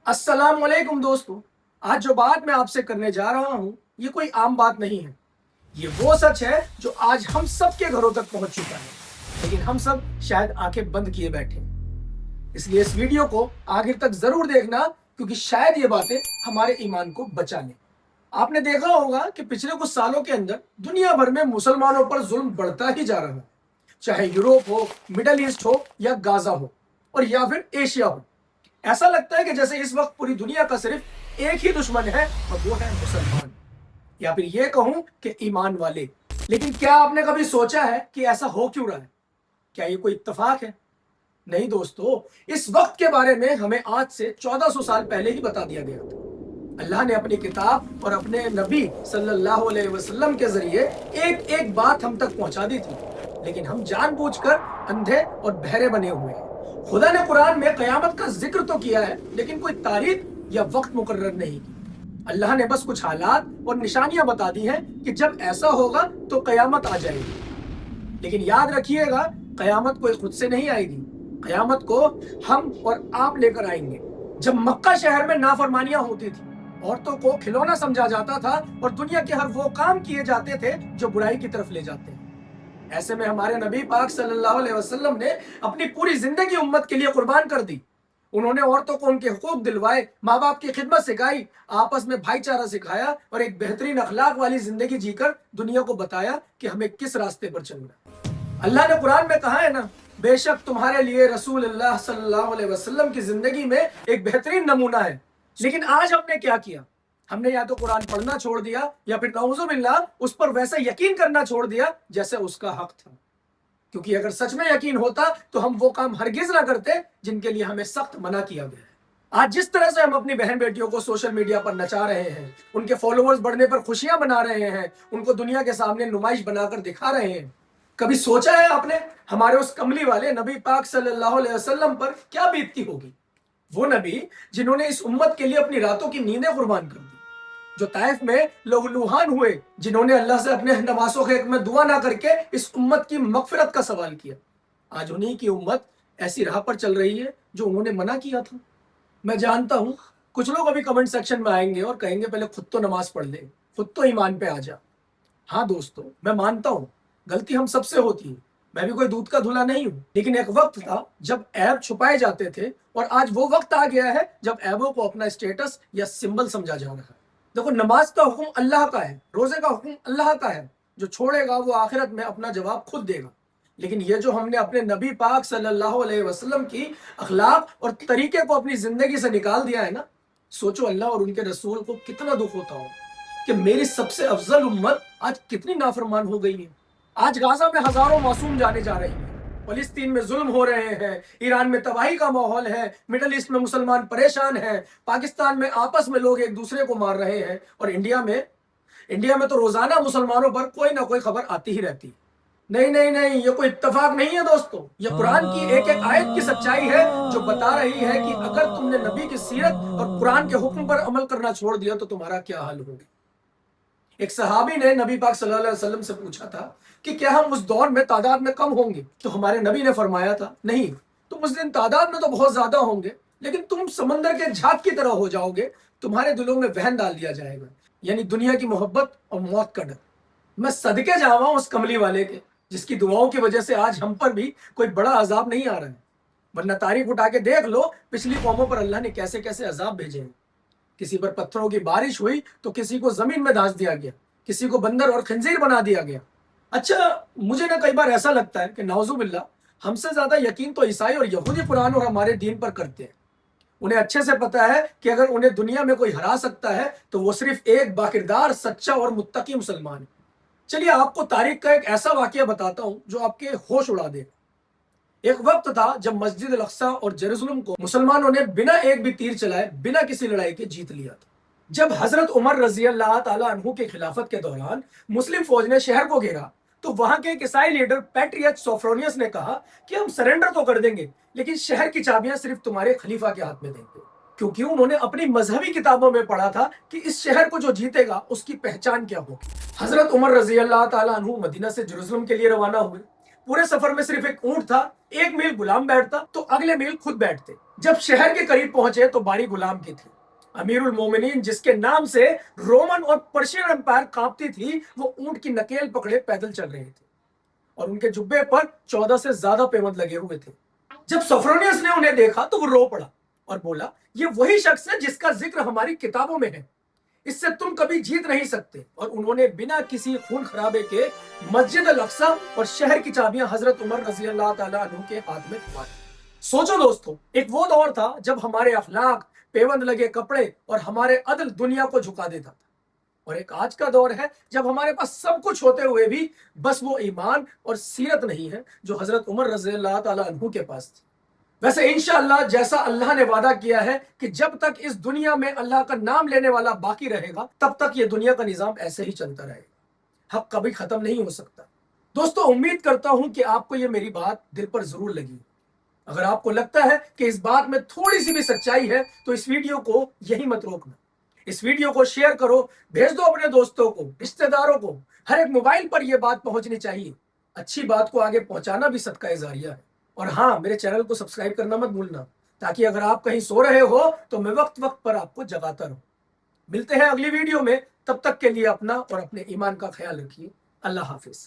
अस्सलाम वालेकुम दोस्तों। आज जो बात मैं आपसे करने जा रहा हूं ये कोई आम बात नहीं है। ये वो सच है जो आज हम सब के घरों तक पहुंच चुका है, लेकिन हम सब शायद आंखें बंद किए बैठे हैं। इसलिए इस वीडियो को आखिर तक जरूर देखना, क्योंकि शायद ये बातें हमारे ईमान को बचा लें। आपने देखा होगा कि पिछले कुछ सालों के अंदर दुनिया भर में मुसलमानों पर जुल्म बढ़ता ही जा रहा है, चाहे यूरोप हो, मिडल ईस्ट हो या गाजा हो और या फिर एशिया हो। ऐसा लगता है कि जैसे इस वक्त पूरी दुनिया का सिर्फ एक ही दुश्मन है और वो है मुसलमान, या फिर ये कहूं कि ईमान वाले। लेकिन क्या आपने कभी सोचा है कि ऐसा हो क्यों रहा है? क्या ये कोई इत्तेफाक है? नहीं दोस्तों, इस वक्त के बारे में हमें आज से 1400 साल पहले ही बता दिया गया था। अल्लाह ने अपनी किताब और अपने नबी सल्लल्लाहु अलैहि वसल्लम के जरिए एक एक बात हम तक पहुंचा दी थी, लेकिन हम जानबूझकर अंधे और बहरे बने हुए हैं। खुदा ने कुरान में कयामत का जिक्र तो किया है, लेकिन कोई तारीख या वक्त मुकर्रर नहीं की। अल्लाह ने बस कुछ हालात और निशानियां बता दी हैं कि जब ऐसा होगा तो कयामत आ जाएगी। लेकिन याद रखिएगा, कयामत कोई खुद से नहीं आएगी। कयामत को हम और आप लेकर आएंगे। जब मक्का शहर में नाफरमानियां होती थी, औरतों को खिलौना समझा जाता था और दुनिया के हर वो काम किए जाते थे जो बुराई की तरफ ले जाते हैं। ऐसे में हमारे नबी पाक सल्लल्लाहु अलैहि वसल्लम ने अपनी पूरी जिंदगी उम्मत के लिए कुर्बान कर दी। उन्होंने औरतों को उनके हुकूक दिलवाए, माँ बाप की खिदमत सिखाई, आपस में भाईचारा सिखाया और एक बेहतरीन अखलाक वाली जिंदगी जीकर दुनिया को बताया कि हमें किस रास्ते पर चलना है। अल्लाह ने कुरान में कहा है ना, बेशक तुम्हारे लिए रसूल अल्लाह सल्लल्लाहु अलैहि वसल्लम की जिंदगी में एक बेहतरीन नमूना है। लेकिन आज हमने क्या किया? हमने या तो कुरान पढ़ना छोड़ दिया या फिर नऊजुबिल्लाह उस पर वैसा यकीन करना छोड़ दिया जैसे उसका हक था। क्योंकि अगर सच में यकीन होता तो हम वो काम हरगिज ना करते जिनके लिए हमें सख्त मना किया गया है। आज जिस तरह से हम अपनी बहन बेटियों को सोशल मीडिया पर नचा रहे हैं, उनके फॉलोअर्स बढ़ने पर खुशियां मना रहे हैं, उनको दुनिया के सामने नुमाइश बनाकर दिखा रहे हैं, कभी सोचा है आपने हमारे उस कमली वाले नबी पाक सल्लल्लाहु अलैहि वसल्लम पर क्या बीतती होगी? वो नबी जिन्होंने इस उम्मत के लिए अपनी रातों की नींदें कुर्बान कर दी, जो ताइफ में लहूलुहान हुए, जिन्होंने अल्लाह से अपने नमाज़ों के हक में दुआ ना करके इस उम्मत की मगफिरत का सवाल किया। आज उन्हीं की उम्मत ऐसी राह पर चल रही है जो उन्होंने मना किया था। मैं जानता हूं कुछ लोग अभी कमेंट सेक्शन में आएंगे और कहेंगे पहले खुद तो नमाज पढ़ ले, खुद तो ईमान पे आ जा। हाँ दोस्तों, मैं मानता हूं गलती हम सबसे होती है, मैं भी कोई दूध का धुला नहीं हूं। लेकिन एक वक्त था जब ऐब छुपाए जाते थे और आज वो वक्त आ गया है जब ऐबों को अपना स्टेटस या सिंबल समझा जा रहा है। देखो, नमाज का हुक्म अल्लाह का है, रोजे का हुक्म अल्लाह का है। जो छोड़ेगा वो आखिरत में अपना जवाब खुद देगा। लेकिन ये जो हमने अपने नबी पाक सल्लल्लाहु अलैहि वसल्लम की अखलाक और तरीके को अपनी जिंदगी से निकाल दिया है ना, सोचो अल्लाह और उनके रसूल को कितना दुख होता हो कि मेरी सबसे अफजल उम्मत आज कितनी नाफरमान हो गई है। आज गाजा में हजारों मासूम जाने जा रही हैं, फलस्तीन में जुल्म हो रहे हैं, ईरान में तबाही का माहौल है, मिडल ईस्ट में मुसलमान परेशान हैं, पाकिस्तान में आपस में लोग एक दूसरे को मार रहे हैं, और इंडिया में तो रोजाना मुसलमानों पर कोई ना कोई खबर आती ही रहती है। नहीं नहीं नहीं, ये कोई इत्तेफाक नहीं है दोस्तों, ये कुरान की एक एक आयत की सच्चाई है जो बता रही है कि अगर तुमने नबी की सीरत और कुरान के हुक्म पर अमल करना छोड़ दिया तो तुम्हारा क्या हाल होगा। एक सहाबी ने नबी पाक सल्लल्लाहु अलैहि वसल्लम से पूछा था कि क्या हम उस दौर में तादाद में कम होंगे? तो हमारे नबी ने फरमाया था, नहीं, तुम उस दिन तादाद में तो बहुत ज्यादा होंगे, लेकिन तुम समंदर के झाग की तरह हो जाओगे, तुम्हारे दिलों में वहन डाल दिया जाएगा, यानी दुनिया की मोहब्बत और मौत का डर। मैं सदके जावा उस कमली वाले के जिसकी दुआओं की वजह से आज हम पर भी कोई बड़ा अजाब नहीं आ रहा है, वरना तारीख उठा के देख लो पिछली कौमों पर अल्लाह ने कैसे कैसे अजाब भेजे हैं। किसी पर पत्थरों की बारिश हुई तो किसी को जमीन में धंस दिया गया, किसी को बंदर और खंजीर बना दिया गया। अच्छा, मुझे ना कई बार ऐसा लगता है कि नाउजुबिल्लाह हमसे ज्यादा यकीन तो ईसाई और यहूदी कुरान और हमारे दीन पर करते हैं। उन्हें अच्छे से पता है कि अगर उन्हें दुनिया में कोई हरा सकता है तो वो सिर्फ एक बाकिरदार, सच्चा और मुत्तकी मुसलमान है। चलिए आपको तारीख का एक ऐसा वाकया बताता हूं जो आपके होश उड़ा दे। एक वक्त था जब मस्जिद अल-अक्सा और जेरूसलम को मुसलमानों ने बिना एक भी तीर चलाए, बिना किसी लड़ाई के जीत लिया था। जब हजरत उमर रजी अल्लाह ताला अन्हु के खिलाफत के दौरान मुस्लिम फौज ने शहर को घेरा तो वहां के एक ईसाई लीडर पैट्रियट सोफ्रोनियस ने कहा कि हम सरेंडर तो कर देंगे, लेकिन शहर की चाबियां सिर्फ तुम्हारे खलीफा के हाथ में देंगे। क्योंकि उन्होंने अपनी मजहबी किताबों में पढ़ा था कि इस शहर को जो जीतेगा उसकी पहचान क्या होगी। हजरत उमर रजी अल्लाह ताला अन्हु मदीना से जेरूसलम के लिए रवाना हुए। पूरे सफर में सिर्फ एक ऊंट था, एक मील गुलाम बैठता तो अगले मील खुद बैठते। जब शहर के करीब पहुंचे तो बारी गुलाम की थी। अमीरुल मोमिनीन, जिसके नाम से रोमन और पर्शियन एम्पायर कांपती थी, वो ऊंट की नकेल पकड़े पैदल चल रहे थे और उनके जुब्बे पर 14 से ज्यादा पेवंद लगे हुए थे। जब सोफ्रोनियस ने उन्हें देखा तो वो रो पड़ा और बोला, ये वही शख्स है जिसका जिक्र हमारी किताबों में है, इससे तुम कभी जीत नहीं सकते। और उन्होंने बिना किसी खून खराबे के मस्जिद अल अक्सा और शहर की चाबियां हजरत उमर रजी अल्लाह ताला अन्हु के हाथ में थमा दी। सोचो दोस्तों, एक वो दौर था जब हमारे अखलाक, पेवंद लगे कपड़े और हमारे अदल दुनिया को झुका देता था, और एक आज का दौर है जब हमारे पास सब कुछ होते हुए भी बस वो ईमान और सीरत नहीं है जो हजरत उमर रज़ी अल्लाह ताला अन्हु के पास थी। वैसे इंशाअल्लाह, जैसा अल्लाह ने वादा किया है कि जब तक इस दुनिया में अल्लाह का नाम लेने वाला बाकी रहेगा, तब तक ये दुनिया का निजाम ऐसे ही चलता रहेगा। हक कभी खत्म नहीं हो सकता। दोस्तों, उम्मीद करता हूं कि आपको ये मेरी बात दिल पर जरूर लगी। अगर आपको लगता है कि इस बात में थोड़ी सी भी सच्चाई है तो इस वीडियो को यही मत रोकना। इस वीडियो को शेयर करो, भेज दो अपने दोस्तों को, रिश्तेदारों को। हर एक मोबाइल पर यह बात पहुंचनी चाहिए। अच्छी बात को आगे पहुंचाना भी सदका जारिया है। और हाँ, मेरे चैनल को सब्सक्राइब करना मत भूलना, ताकि अगर आप कहीं सो रहे हो तो मैं वक्त वक्त पर आपको जगाता रहूं। मिलते हैं अगली वीडियो में, तब तक के लिए अपना और अपने ईमान का ख्याल रखिए। अल्लाह हाफिज।